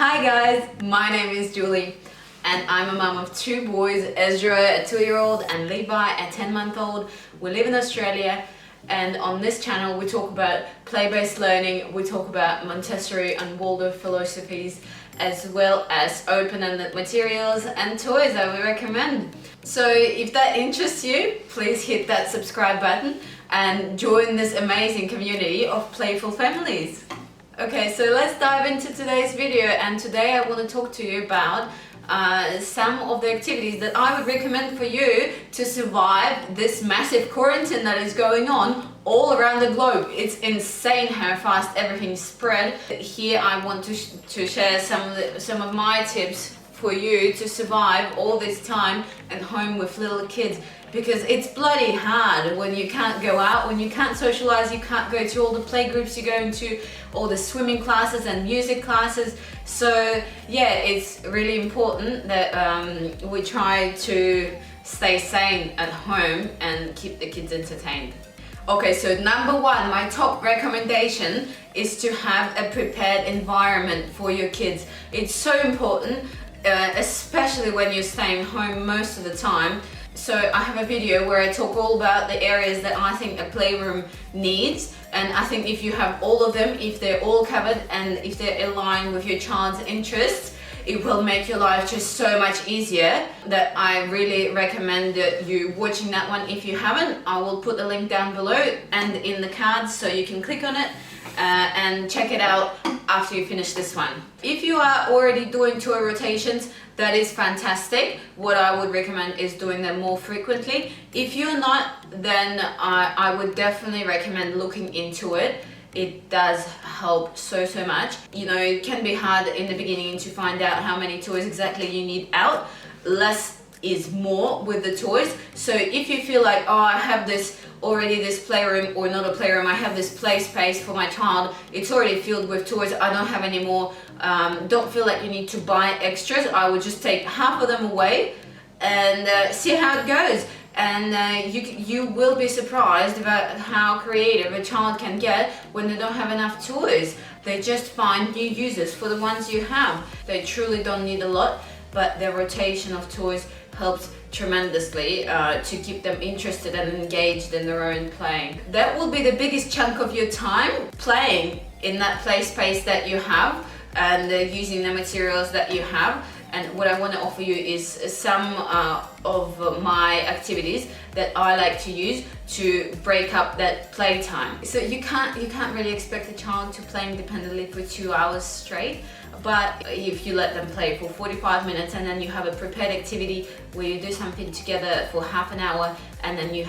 Hi guys, my name is Julie and I'm a mum of two boys, Ezra, a 2-year-old, and Levi, a 10-month-old. We live in Australia, and on this channel we talk about play-based learning, we talk about Montessori and Waldorf philosophies, as well as open-ended materials and toys that we recommend. So if that interests you, please hit that subscribe button and join this amazing community of playful families. Okay, so let's dive into today's video, and today I want to talk to you about some of the activities that I would recommend for you to survive this massive quarantine that is going on all around the globe. It's insane how fast everything spread. Here I want to share some of my tips for you to survive all this time at home with little kids, because it's bloody hard when you can't go out, when you can't socialize, you can't go to all the play groups you're going to, all the swimming classes and music classes. So yeah, it's really important that we try to stay sane at home and keep the kids entertained. Okay, so number one, my top recommendation is to have a prepared environment for your kids. It's so important, especially when you're staying home most of the time. So I have a video where I talk all about the areas that I think a playroom needs, and I think if you have all of them, if they're all covered and if they're aligned with your child's interests, it will make your life just so much easier. That I really recommend you watching that one. If you haven't, I will put the link down below and in the cards so you can click on it and check it out after you finish this one. If you are already doing tour rotations, that is fantastic. What I would recommend is doing them more frequently. If you're not, then I would definitely recommend looking into it. It does help so much. You know, it can be hard in the beginning to find out how many toys exactly you need out. Less is more with the toys. So if you feel like, oh, I have this playroom, or not a playroom, I have this play space for my child, it's already filled with toys, I don't have any more, don't feel like you need to buy extras, I would just take half of them away and see how it goes. And you will be surprised about how creative a child can get when they don't have enough toys. They just find new uses for the ones you have. They truly don't need a lot, but the rotation of toys helps tremendously to keep them interested and engaged in their own playing. That will be the biggest chunk of your time, playing in that play space that you have and using the materials that you have. And what I want to offer you is some of my activities that I like to use to break up that playtime. So you can't really expect a child to play independently for 2 hours straight. But if you let them play for 45 minutes and then you have a prepared activity where you do something together for half an hour, and then you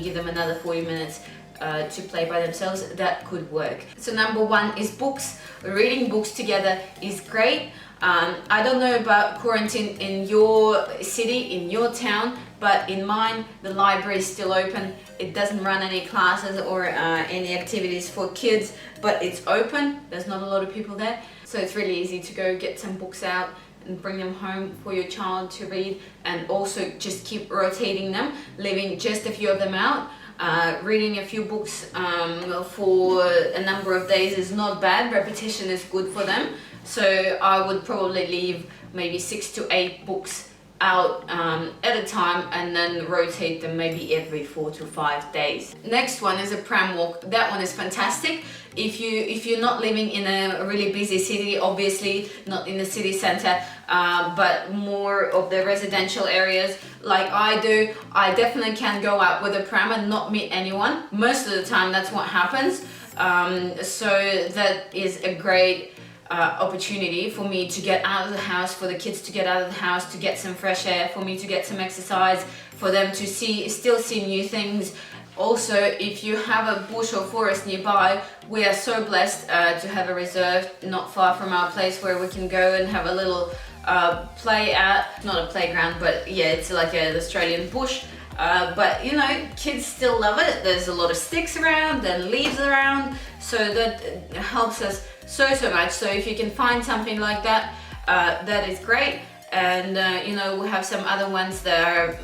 give them another 40 minutes to play by themselves, that could work. So number one is books. Reading books together is great. I don't know about quarantine in your city, in your town, but in mine, the library is still open. It doesn't run any classes or any activities for kids, but it's open. There's not a lot of people there. So it's really easy to go get some books out and bring them home for your child to read, and also just keep rotating them, leaving just a few of them out. Reading a few books for a number of days is not bad. Repetition is good for them. So I would probably leave maybe 6 to 8 books out at a time, and then rotate them maybe every 4 to 5 days. Next one is a pram walk. That one is fantastic. If you're not living in a really busy city, obviously not in the city center, but more of the residential areas like I do, I definitely can go out with a pram and not meet anyone. Most of the time that's what happens. So that is a great opportunity for me to get out of the house, for the kids to get out of the house, to get some fresh air, for me to get some exercise, for them to still see new things. Also, if you have a bush or forest nearby, we are so blessed to have a reserve not far from our place where we can go and have a little play at, not a playground, but yeah, it's like an Australian bush. But you know, kids still love it. There's a lot of sticks around and leaves around, so that helps us so much. So if you can find something like that, that is great. And you know, we have some other ones that are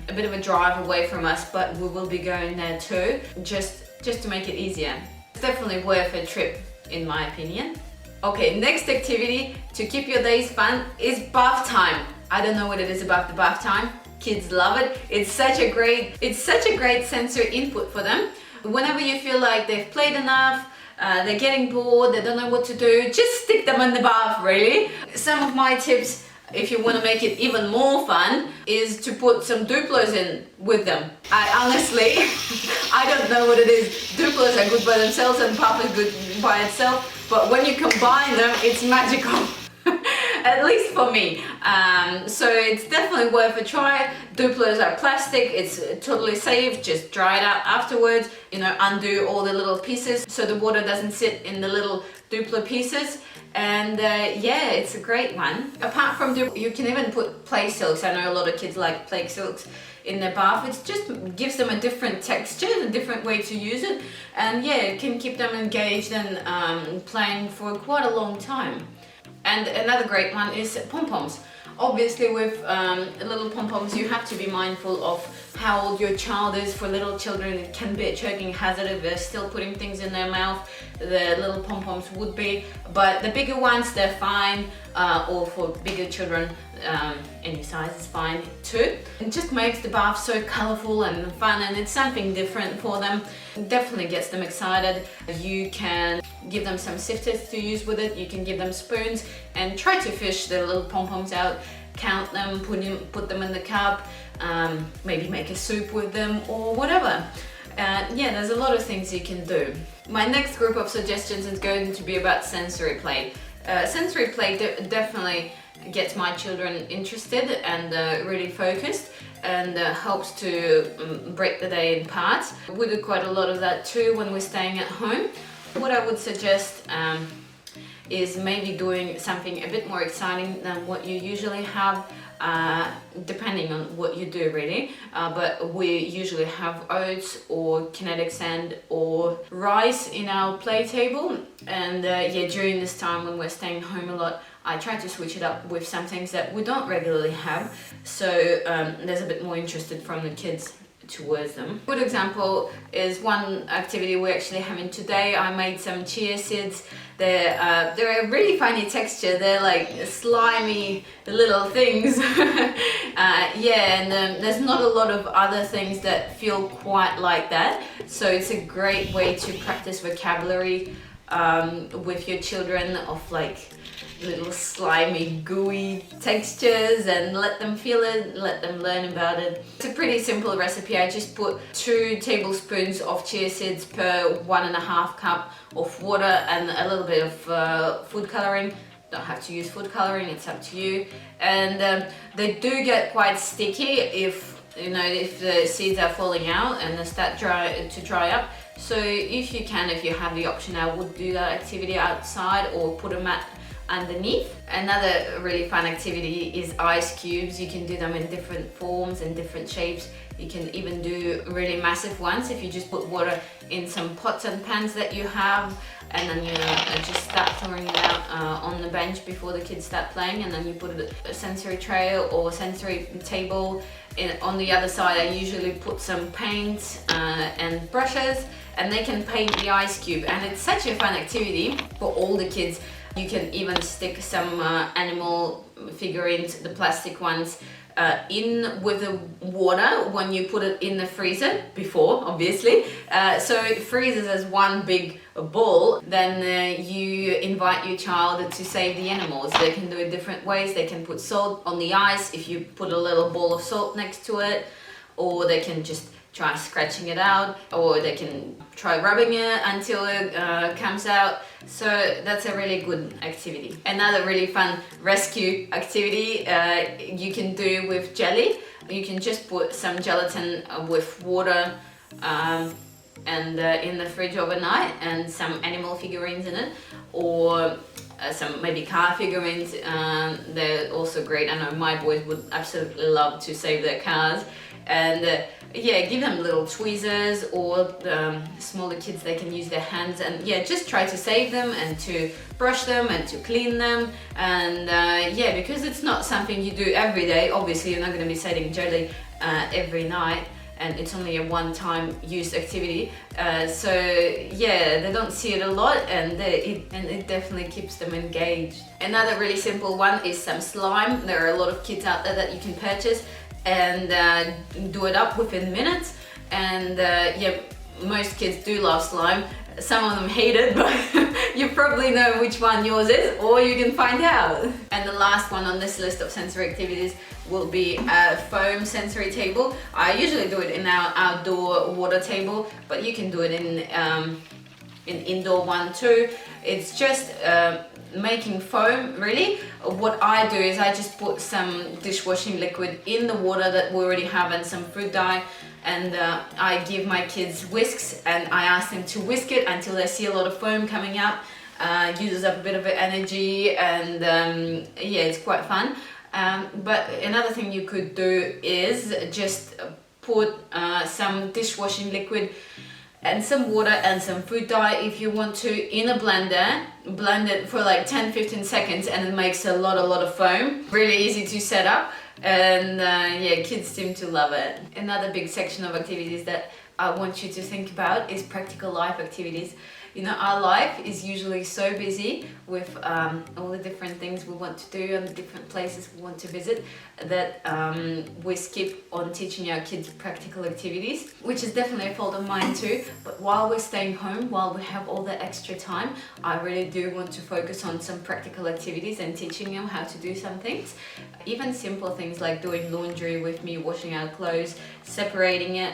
a bit of a drive away from us, but we will be going there too, just to make it easier. It's definitely worth a trip, in my opinion. Okay, next activity to keep your days fun is bath time. I don't know what it is about the bath time. Kids love it. It's such a great sensory input for them. Whenever you feel like they've played enough, they're getting bored, they don't know what to do, just stick them in the bath, really. Some of my tips, if you want to make it even more fun, is to put some Duplos in with them. I honestly, I don't know what it is. Duplos are good by themselves and Puff is good by itself, but when you combine them, it's magical. At least for me. So it's definitely worth a try. Duplos are plastic, it's totally safe, just dry it out afterwards, undo all the little pieces so the water doesn't sit in the little Duplo pieces. And yeah, it's a great one. Apart from you can even put play silks. I know a lot of kids like play silks in their bath. It just gives them a different texture, a different way to use it. And yeah, it can keep them engaged and playing for quite a long time. And another great one is pom-poms. Obviously with little pom-poms you have to be mindful of how old your child is. For little children it can be a choking hazard if they're still putting things in their mouth. The little pom-poms would be, but the bigger ones they're fine, or for bigger children any size is fine too. It just makes the bath so colorful and fun, and it's something different for them. It definitely gets them excited. You can give them some sifters to use with it, you can give them spoons and try to fish the little pom-poms out, count them, put them in the cup, maybe make a soup with them or whatever. Yeah, there's a lot of things you can do. My next group of suggestions is going to be about sensory play. Sensory play definitely gets my children interested and really focused, and helps to break the day in parts. We do quite a lot of that too when we're staying at home. What I would suggest is maybe doing something a bit more exciting than what you usually have, depending on what you do really, but we usually have oats or kinetic sand or rice in our play table, and yeah, during this time when we're staying home a lot, I try to switch it up with some things that we don't regularly have, so there's a bit more interested from the kids towards them. A good example is one activity we're actually having today. I made some chia seeds. They're a really funny texture. They're like slimy little things. Yeah, and there's not a lot of other things that feel quite like that. So it's a great way to practice vocabulary with your children, of like little slimy gooey textures, and let them feel it, let them learn about it. It's a pretty simple recipe. I just put 2 tablespoons of chia seeds per 1.5 cup of water and a little bit of food coloring. Don't have to use food coloring, it's up to you. And they do get quite sticky if the seeds are falling out and they start to dry up. So if you have the option, I would do that activity outside or put a mat underneath. Another really fun activity is ice cubes. You can do them in different forms and different shapes. You can even do really massive ones if you just put water in some pots and pans that you have, and then you just start throwing it out on the bench before the kids start playing, and then you put a sensory tray or sensory table. On the other side I usually put some paint and brushes, and they can paint the ice cube, and it's such a fun activity for all the kids. You can even stick some animal figurines, the plastic ones, in with the water when you put it in the freezer before, obviously. So it freezes as one big ball. Then you invite your child to save the animals. They can do it different ways. They can put salt on the ice if you put a little ball of salt next to it, or they can just try scratching it out, or they can try rubbing it until it comes out. So that's a really good activity. Another really fun rescue activity you can do with jelly. You can just put some gelatin with water and in the fridge overnight, and some animal figurines in it, or some maybe car figurines. They're also great. I know my boys would absolutely love to save their cars. And yeah, give them little tweezers, or smaller kids, they can use their hands, and yeah, just try to save them and to brush them and to clean them. And yeah, because it's not something you do every day, obviously you're not going to be setting jelly every night. and it's only a one-time use activity. So yeah, they don't see it a lot, and it definitely keeps them engaged. Another really simple one is some slime. There are a lot of kits out there that you can purchase and do it up within minutes. And yeah, most kids do love slime. Some of them hate it, but you probably know which one yours is, or you can find out. And the last one on this list of sensory activities will be a foam sensory table. I usually do it in our outdoor water table, but you can do it in indoor one too. It's just making foam, really. What I do is I just put some dishwashing liquid in the water that we already have and some fruit dye, and I give my kids whisks and I ask them to whisk it until they see a lot of foam coming out. Uses up a bit of energy, and yeah, it's quite fun. But another thing you could do is just put some dishwashing liquid and some water and some fruit dye, if you want to, in a blender. Blend it for like 10-15 seconds and it makes a lot of foam. Really easy to set up, and yeah, kids seem to love it. Another big section of activities that I want you to think about is practical life activities. You know, our life is usually so busy with all the different things we want to do and the different places we want to visit that we skip on teaching our kids practical activities, which is definitely a fault of mine too. But while we're staying home, while we have all that extra time, I really do want to focus on some practical activities and teaching them how to do some things. Even simple things like doing laundry with me, washing our clothes, separating it,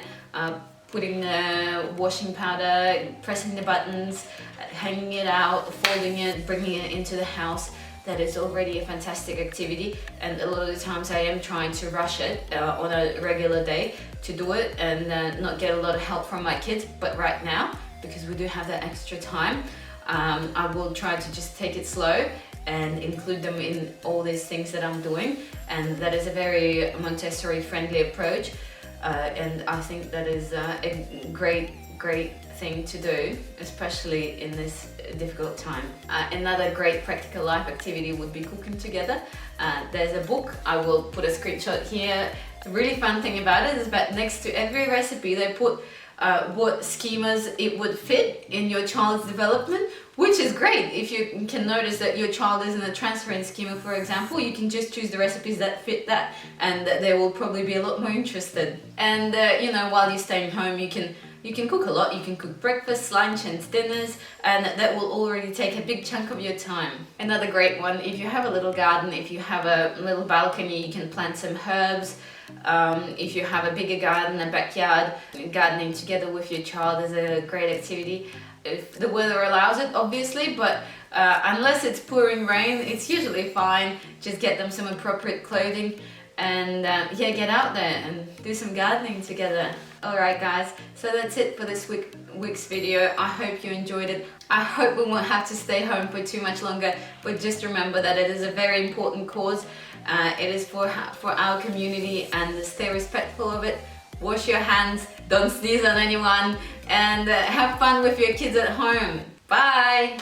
putting the washing powder, pressing the buttons, hanging it out, folding it, bringing it into the house. That is already a fantastic activity, and a lot of the times I am trying to rush it on a regular day to do it and not get a lot of help from my kids. But right now, because we do have that extra time, I will try to just take it slow and include them in all these things that I'm doing, and that is a very Montessori friendly approach. And I think that is a great thing to do, especially in this difficult time. Another great practical life activity would be cooking together. There's a book, I will put a screenshot here. The really fun thing about it is that next to every recipe they put what schemas it would fit in your child's development, which is great. If you can notice that your child is in a transference schema, for example, you can just choose the recipes that fit that, and they will probably be a lot more interested. And you know, while you're staying home, you can cook a lot. You can cook breakfast, lunch and dinners, and that will already take a big chunk of your time. Another great one, if you have a little garden, if you have a little balcony, you can plant some herbs. If you have a bigger garden, a backyard, gardening together with your child is a great activity. If the weather allows it, obviously, but unless it's pouring rain, it's usually fine. Just get them some appropriate clothing and yeah, get out there and do some gardening together. Alright guys, so that's it for this week's video. I hope you enjoyed it. I hope we won't have to stay home for too much longer, but just remember that it is a very important cause. It is for our community, and stay respectful of it. Wash your hands, don't sneeze on anyone, and have fun with your kids at home. Bye!